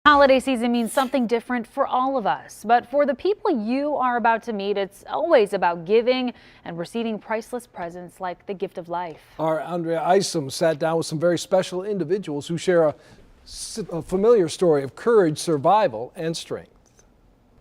Holiday season means something different for all of us, but for the people you are about to meet, it's always about giving and receiving priceless presents like the gift of life. Our Andrea Isom sat down with some very special individuals who share a familiar story of courage, survival, and strength.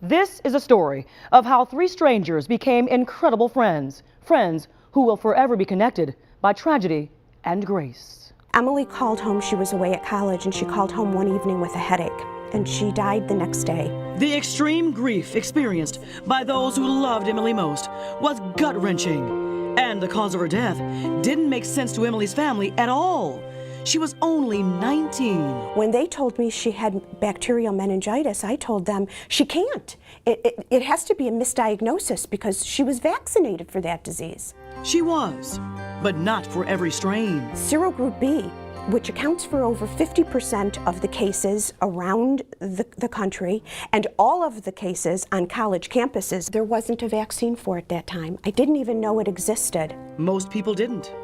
This is a story of how three strangers became incredible friends, friends who will forever be connected by tragedy and grace. Emily called home. She was away at college, and she called home one evening with a headache, and she died the next day. The extreme grief experienced by those who loved Emily most was gut-wrenching, and the cause of her death didn't make sense to Emily's family at all. She was only 19. When they told me she had bacterial meningitis, I told them she can't. It has to be a misdiagnosis because she was vaccinated for that disease. She was, but not for every strain. Serogroup B, which accounts for over 50% of the cases around the country and all of the cases on college campuses, there wasn't a vaccine for at that time. I didn't even know it existed. Most people didn't.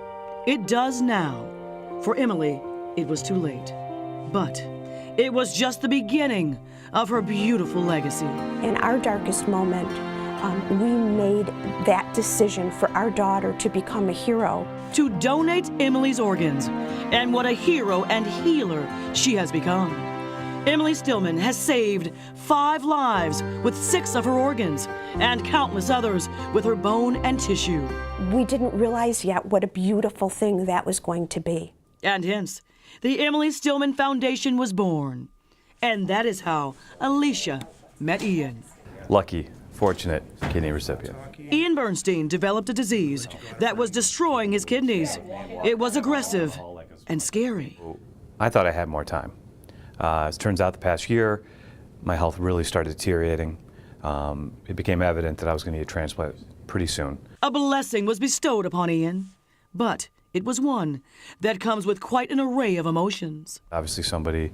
It does now. For Emily, it was too late. But it was just the beginning of her beautiful legacy. In our darkest moment, we made that decision for our daughter to become a hero. To donate Emily's organs, and what a hero and healer she has become. Emily Stillman has saved 5 lives with 6 of her organs, and countless others with her bone and tissue. We didn't realize yet what a beautiful thing that was going to be. And hence, the Emily Stillman Foundation was born. And that is how Alicia met Ian. Lucky, fortunate kidney recipient. Ian Bernstein developed a disease that was destroying his kidneys. It was aggressive and scary. I thought I had more time. As it turns out, the past year, my health really started deteriorating. It became evident that I was going to need a transplant pretty soon. A blessing was bestowed upon Ian, but it was one that comes with quite an array of emotions. Obviously, somebody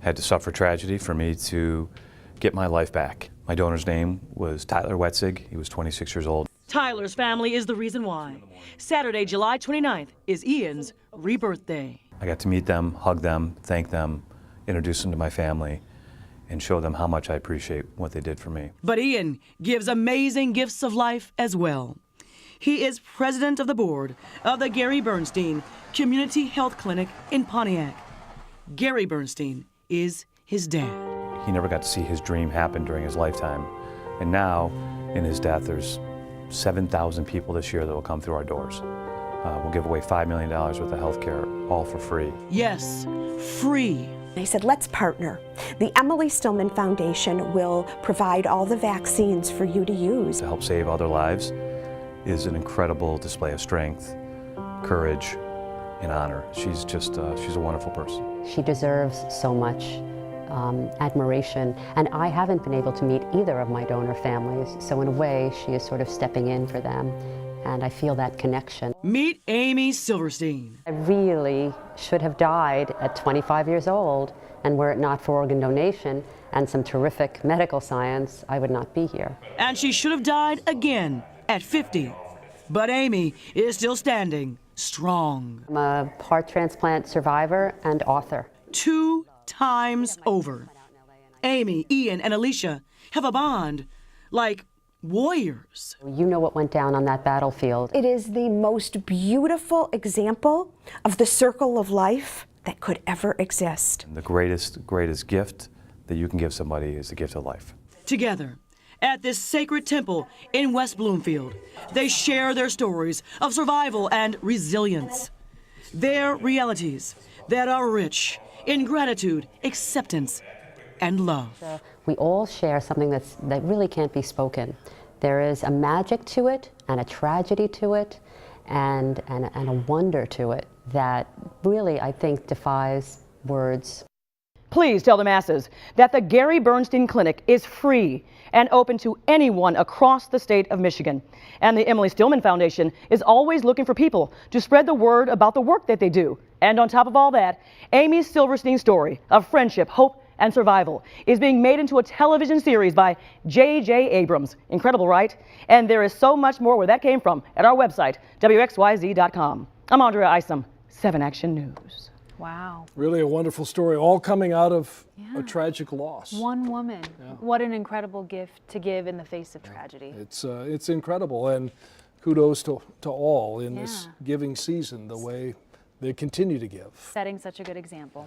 had to suffer tragedy for me to get my life back. My donor's name was Tyler Wetzig. He was 26 years old. Tyler's family is the reason why. Saturday, July 29th is Ian's rebirth day. I got to meet them, hug them, thank them, introduce them to my family, and show them how much I appreciate what they did for me. But Ian gives amazing gifts of life as well. He is president of the board of the Gary Bernstein Community Health Clinic in Pontiac. Gary Bernstein is his dad. He never got to see his dream happen during his lifetime. And now, in his death, there's 7,000 people this year that will come through our doors. We'll give away $5 million worth of health care, all for free. Yes, free. I said, let's partner. The Emily Stillman Foundation will provide all the vaccines for you to use. To help save other lives is an incredible display of strength, courage, and honor. She's just, she's a wonderful person. She deserves so much admiration, and I haven't been able to meet either of my donor families, so in a way she is sort of stepping in for them, and I feel that connection. Meet Amy Silverstein. I really should have died at 25 years old, and were it not for organ donation and some terrific medical science, I would not be here. And she should have died again at 50, but Amy is still standing strong. I'm a heart transplant survivor and author. 2 times over. Amy, Ian, and Alicia have a bond like warriors. You know what went down on that battlefield. It is the most beautiful example of the circle of life that could ever exist. The greatest gift that you can give somebody is the gift of life. Together, at this sacred temple in West Bloomfield, they share their stories of survival and resilience. Their realities that are rich in gratitude, acceptance, and love. We all share something that really can't be spoken. There is a magic to it, and a tragedy to it, and a wonder to it that really, I think, defies words. Please tell the masses that the Gary Bernstein Clinic is free and open to anyone across the state of Michigan. And the Emily Stillman Foundation is always looking for people to spread the word about the work that they do. And on top of all that, Amy Silverstein's story of friendship, hope, and survival is being made into a television series by J.J. Abrams. Incredible, right? And there is so much more where that came from at our website, WXYZ.com. I'm Andrea Isom, 7 Action News. Wow. Really a wonderful story, all coming out of a tragic loss. One woman. What an incredible gift to give in the face of tragedy. It's incredible, and kudos to all in this giving season, the way they continue to give. Setting such a good example.